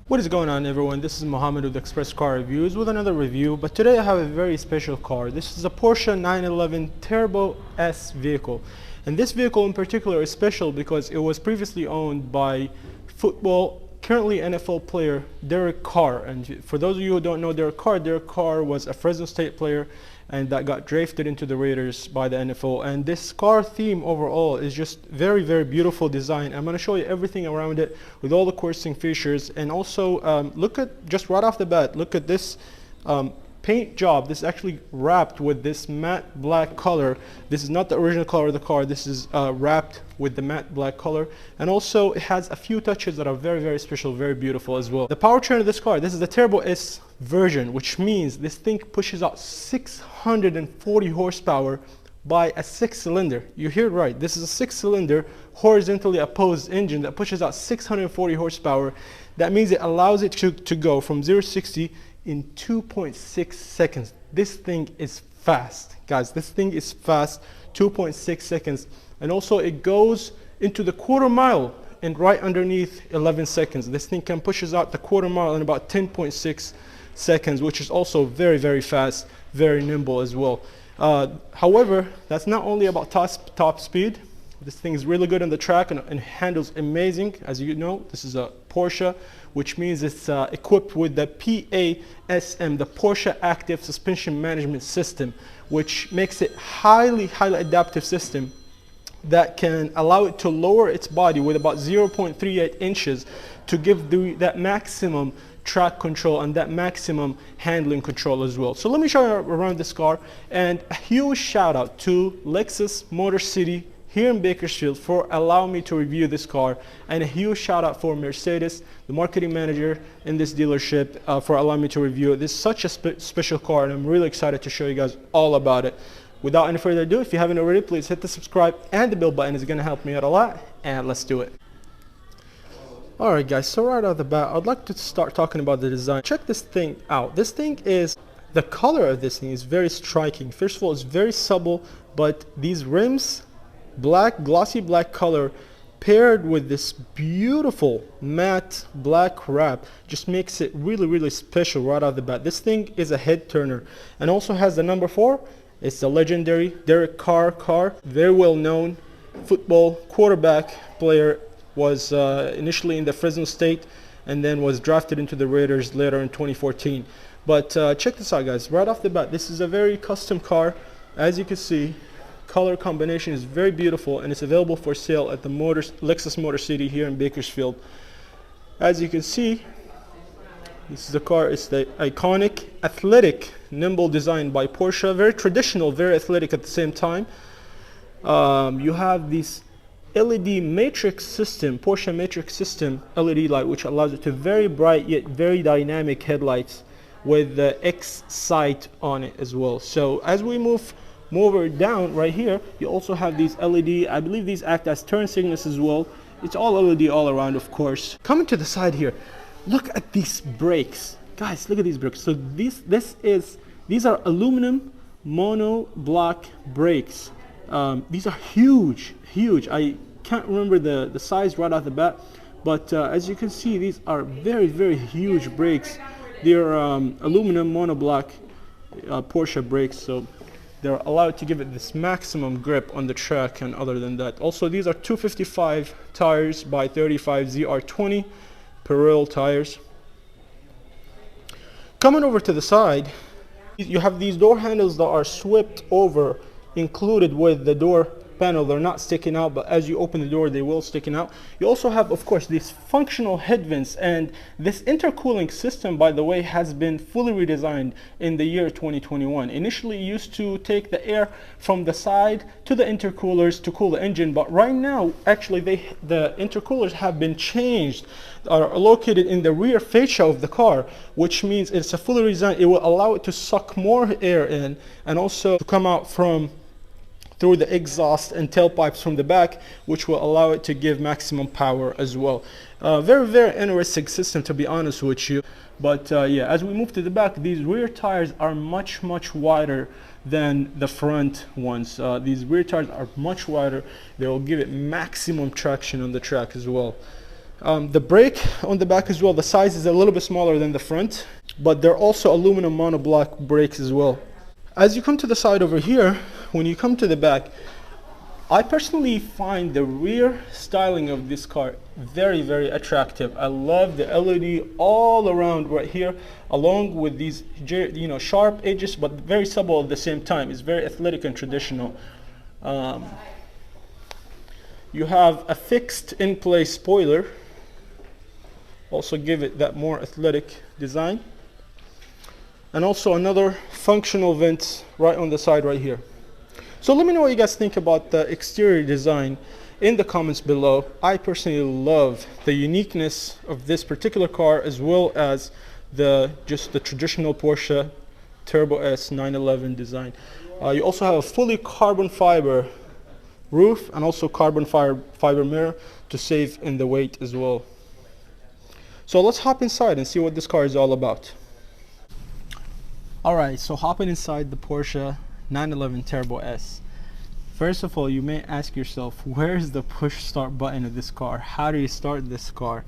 What is going on, everyone? This is Mohammed with Express Car Reviews with another review, but today I have a very special car. This is a Porsche 911 Turbo S vehicle, and this vehicle in particular is special because it was previously owned by currently NFL player Derek Carr. And for those of you who don't know Derek Carr was a Fresno State player and that got drafted into the Raiders by the NFL. And this car theme overall is just very, very beautiful design. I'm going to show you everything around it with all the coursing features. And also look at, just right off the bat, look at this paint job. This is actually wrapped with this matte black color. This is not the original color of the car. This is wrapped with the matte black color. And also it has a few touches that are very, very special, very beautiful as well. The powertrain of this car, this is the Turbo S version, which means this thing pushes out 640 horsepower by a 6-cylinder. You hear it right. This is a 6-cylinder horizontally opposed engine that pushes out 640 horsepower. That means it allows it to go from 0 to 60 in 2.6 seconds. This thing is fast, guys. This thing is fast, 2.6 seconds. And also it goes into the quarter mile and right underneath 11 seconds. This thing can pushes out the quarter mile in about 10.6 seconds, which is also very, very fast, very nimble as well. However, that's not only about top speed. This thing is really good on the track and handles amazing. As you know, this is a Porsche, which means it's equipped with the PASM, the Porsche Active Suspension Management System, which makes it highly adaptive system that can allow it to lower its body with about 0.38 inches to give that maximum track control and that maximum handling control as well. So let me show you around this car, and a huge shout out to Lexus Motor City here in Bakersfield for allowing me to review this car, and a huge shout out for Mercedes, the marketing manager in this dealership, for allowing me to review it. This is such a special car, and I'm really excited to show you guys all about it. Without any further ado, if you haven't already, please hit the subscribe and the bell button. It's going to help me out a lot, and let's do it. Alright guys, so right off the bat, I'd like to start talking about the design. Check this thing out. This thing is, the color of this thing is very striking. First of all, it's very subtle, but these rims, black, glossy black color, paired with this beautiful matte black wrap, just makes it really, really special right off the bat. This thing is a head turner and also has the number 4. It's the legendary Derek Carr car, very well known football quarterback player. Was initially in the Fresno State and then was drafted into the Raiders later in 2014. But check this out, guys. Right off the bat, this is a very custom car. As you can see, color combination is very beautiful, and it's available for sale at the Lexus Motor City here in Bakersfield. As you can see, this is the car. It's the iconic, athletic, nimble design by Porsche. Very traditional, very athletic at the same time. You have these LED matrix system, Porsche matrix system LED light, which allows it to very bright yet very dynamic headlights with the X sight on it as well. So as we move over down right here, you also have these LED, I believe these act as turn signals as well. It's all LED all around, of course. Coming to the side here, look at these brakes. Guys, look at these brakes. So these are aluminum monoblock brakes. These are huge. I can't remember the size right off the bat, but as you can see, these are very, very huge brakes. They're aluminum monoblock Porsche brakes, so they're allowed to give it this maximum grip on the track. And other than that, also these are 255 tires by 35 ZR20 Pirelli tires. Coming over to the side, you have these door handles that are swept over, included with the door panel. They're not sticking out, but as you open the door, they will sticking out. You also have, of course, these functional head vents, and this intercooling system, by the way, has been fully redesigned in the year 2021. Initially, it used to take the air from the side to the intercoolers to cool the engine, but right now, actually, the intercoolers have been changed, are located in the rear fascia of the car, which means it's a fully redesigned. It will allow it to suck more air in and also to come out through the exhaust and tailpipes from the back, which will allow it to give maximum power as well. Very, very interesting system, to be honest with you. But yeah, as we move to the back, these rear tires are much wider than the front ones. These rear tires are much wider. They will give it maximum traction on the track as well. The brake on the back as well, the size is a little bit smaller than the front, but they're also aluminum monoblock brakes as well. As you come to the side over here, when you come to the back, I personally find the rear styling of this car very, very attractive. I love the LED all around right here, along with these, you know, sharp edges, but very subtle at the same time. It's very athletic and traditional. You have a fixed in-place spoiler, also give it that more athletic design, and also another functional vent right on the side right here. So let me know what you guys think about the exterior design in the comments below. I personally love the uniqueness of this particular car, as well as just the traditional Porsche Turbo S 911 design. You also have a fully carbon fiber roof and also carbon fiber mirror to save in the weight as well. So let's hop inside and see what this car is all about. Alright, so hopping inside the Porsche 911 Turbo S. First of all, you may ask yourself, where is the push start button of this car? How do you start this car?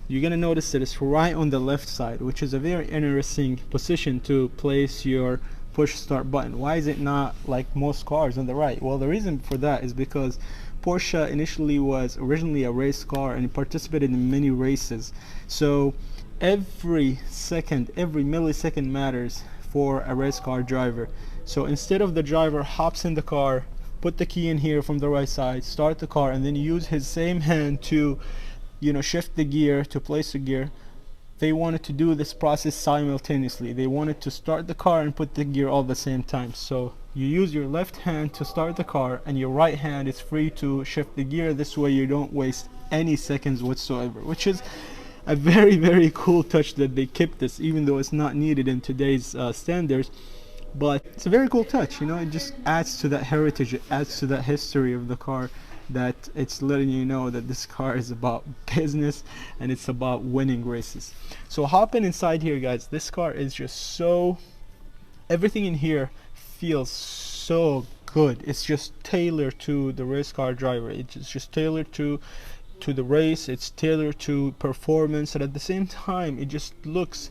You're going to notice that it's right on the left side, which is a very interesting position to place your push start button. Why is it not like most cars on the right? Well, the reason for that is because Porsche initially was originally a race car and it participated in many races. So every second, every millisecond matters for a race car driver. So instead of the driver hops in the car, put the key in here from the right side, start the car, and then use his same hand to, you know, shift the gear, to place the gear, they wanted to do this process simultaneously. They wanted to start the car and put the gear all at the same time. So you use your left hand to start the car and your right hand is free to shift the gear. This way you don't waste any seconds whatsoever, which is a very, very cool touch that they kept this, even though it's not needed in today's standards. But it's a very cool touch, you know. It just adds to that heritage, it adds to that history of the car, that it's letting you know that this car is about business and it's about winning races. So hopping inside here, guys, this car is just so, everything in here feels so good. It's just tailored to the race car driver. It's just tailored to the race. It's tailored to performance, and at the same time it just looks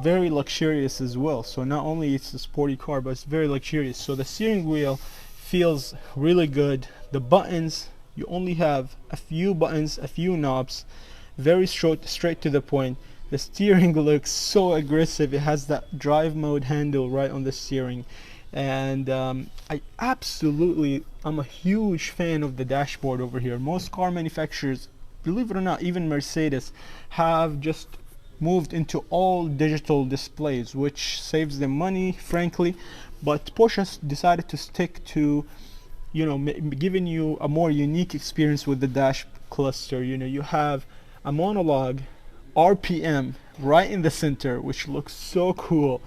very luxurious as well. So not only it's a sporty car, but it's very luxurious. So the steering wheel feels really good. The buttons, you only have a few buttons, a few knobs, very straight to the point. The steering looks so aggressive. It has that drive mode handle right on the steering, and I'm a huge fan of the dashboard over here. Most car manufacturers, believe it or not, even Mercedes, have just moved into all digital displays, which saves them money, frankly. But Porsche decided to stick to, you know, giving you a more unique experience with the dash cluster. You know, you have a monologue RPM right in the center, which looks so cool,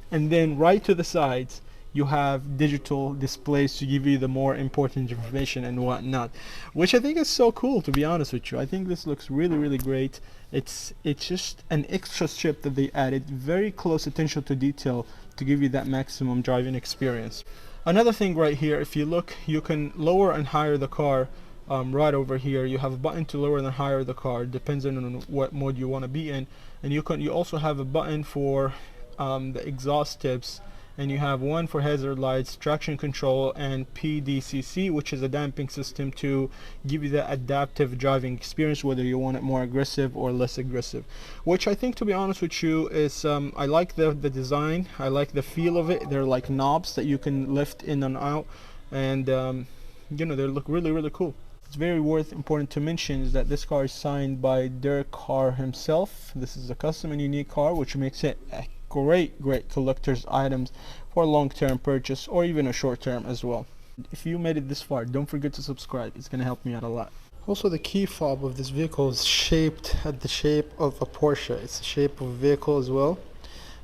and then right to the sides you have digital displays to give you the more important information and whatnot, which I think is so cool, to be honest with you. I think this looks really, really great. It's just an extra strip that they added, very close attention to detail to give you that maximum driving experience. Another thing right here, if you look, you can lower and higher the car. Right over here you have a button to lower and higher the car, depends on what mode you want to be in, and you also have a button for the exhaust tips, and you have one for hazard lights, traction control, and PDCC, which is a damping system to give you that adaptive driving experience, whether you want it more aggressive or less aggressive. Which I think, to be honest with you, is I like the design, I like the feel of it. They're like knobs that you can lift in and out, and you know, they look really, really cool. It's very important to mention is that this car is signed by Carr himself. This is a custom and unique car, which makes it a great collector's items for long-term purchase or even a short-term as well. If you made it this far, don't forget to subscribe. It's going to help me out a lot. Also, the key fob of this vehicle is shaped at the shape of a Porsche. It's the shape of a vehicle as well.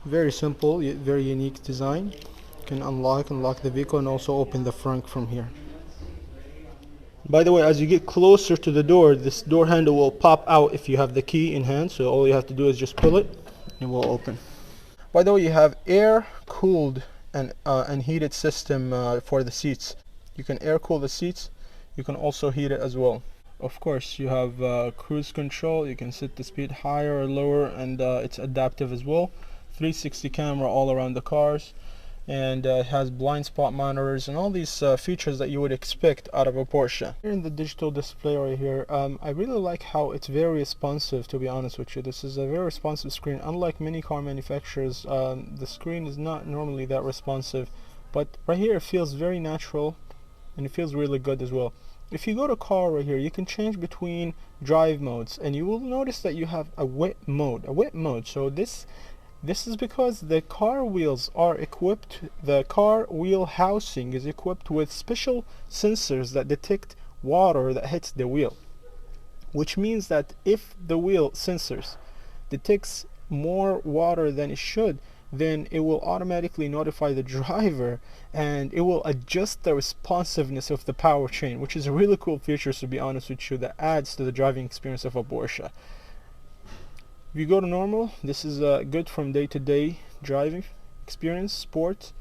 Very simple, yet very unique design. You can unlock the vehicle and also open the frunk from here. By the way, as you get closer to the door, this door handle will pop out if you have the key in hand. So all you have to do is just pull it and it will open. By the way, you have air cooled and heated system for the seats. You can air cool the seats. You can also heat it as well. Of course, you have cruise control. You can set the speed higher or lower, and it's adaptive as well. 360 camera all around the cars, and it has blind spot monitors and all these features that you would expect out of a Porsche. Here in the digital display right here, I really like how it's very responsive, to be honest with you. This is a very responsive screen. Unlike many car manufacturers, the screen is not normally that responsive, but right here it feels very natural and it feels really good as well. If you go to car right here, you can change between drive modes, and you will notice that you have a wet mode. So this is because the car wheels are equipped, the car wheel housing is equipped with special sensors that detect water that hits the wheel, which means that if the wheel sensors detects more water than it should, then it will automatically notify the driver and it will adjust the responsiveness of the powertrain, which is a really cool feature, to be honest with you, that adds to the driving experience of a Porsche. If you go to normal, this is good from day-to-day driving experience. Sport,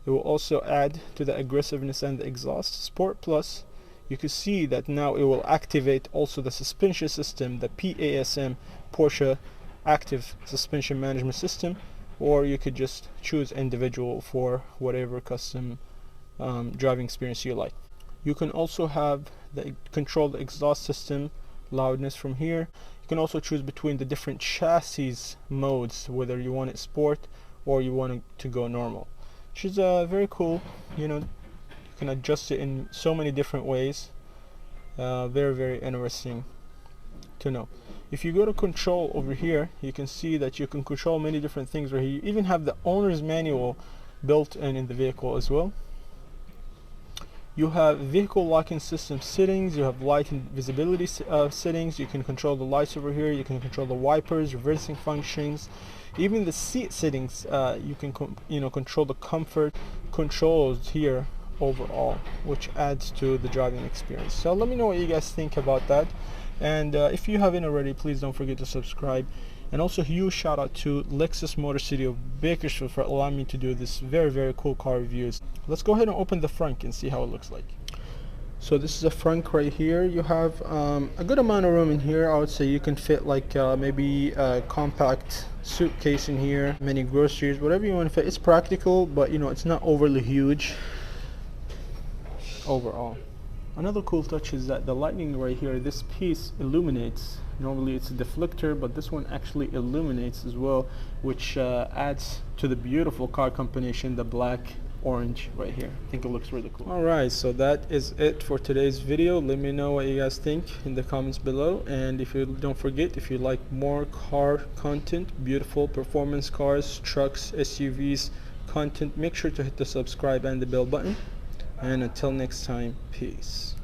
it will also add to the aggressiveness and the exhaust. Sport Plus, you can see that now it will activate also the suspension system, the PASM, Porsche Active Suspension Management System, or you could just choose individual for whatever custom driving experience you like. You can also have control the exhaust system loudness from here. You can also choose between the different chassis modes, whether you want it sport or you want it to go normal, which is very cool. You know, you can adjust it in so many different ways. Very interesting to know. If you go to control over here, you can see that you can control many different things right here. You even have the owner's manual built in the vehicle as well. You have vehicle locking system settings, you have light and visibility settings, you can control the lights over here, you can control the wipers, reversing functions, even the seat settings. You can control the comfort controls here overall, which adds to the driving experience. So let me know what you guys think about that. And if you haven't already, please don't forget to subscribe. And also huge shout out to Lexus Motor City of Bakersfield for allowing me to do this very cool car reviews. Let's go ahead and open the Frunk and see how it looks like. So this is a Frunk right here. You have a good amount of room in here. I would say you can fit like maybe a compact suitcase in here, many groceries, whatever you want to fit. It's practical, but you know, it's not overly huge overall. Another cool touch is that the lighting right here, this piece illuminates. Normally it's a deflector, but this one actually illuminates as well, which adds to the beautiful car combination, the black orange right here. I think it looks really cool. Alright, so that is it for today's video. Let me know what you guys think in the comments below, and if you don't forget, if you like more car content, beautiful performance cars, trucks, SUVs content, make sure to hit the subscribe and the bell button. And until next time, peace.